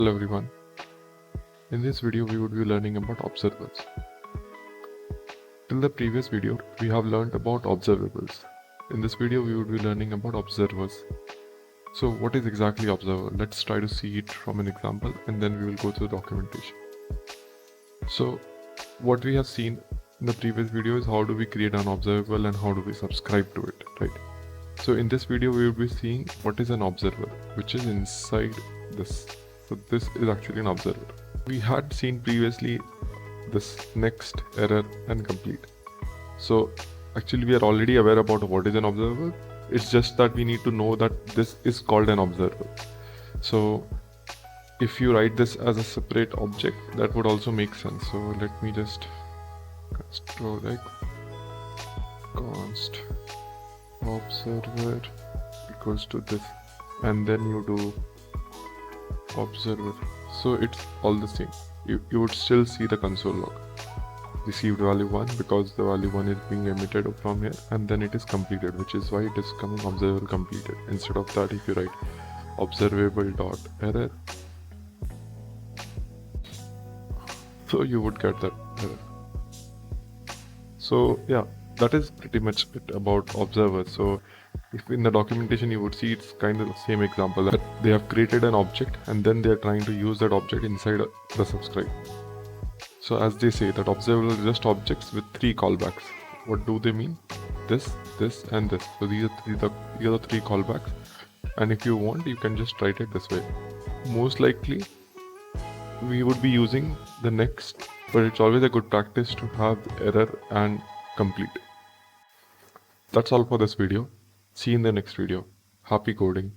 Hello everyone. In this video we would be learning about observables. Till the previous video we have learned about observables. In this video we would be learning about observers. So what is exactly observer? Let's try to see it from an example and then we will go through the documentation. So what we have seen in the previous video is how do we create an observable and how do we subscribe to it, right? So in this video we will be seeing what is an observer, which is inside this. So this is actually an observer. We had seen previously this next, error and complete. So actually we are already aware about what is an observer. It's just that we need to know that this is called an observer. So if you write this as a separate object, that would also make sense. So let me just const observer equals to this, and then you do observer. So it's all the same. You would still see the console log. Received value 1 because the value 1 is being emitted from here, and then it is completed, which is why it is coming observable completed. Instead of that, if you write observable dot error, so you would get that error. So yeah, that is pretty much it about observers. So if in the documentation you would see it's kind of the same example, that they have created an object and then they are trying to use that object inside the subscribe. So as they say that observable is just objects with 3 callbacks. What do they mean? This and this. So these are the 3 callbacks, and if you want you can just write it this way. Most likely we would be using the next, but it's always a good practice to have error and complete. That's all for this video. See you in the next video. Happy coding.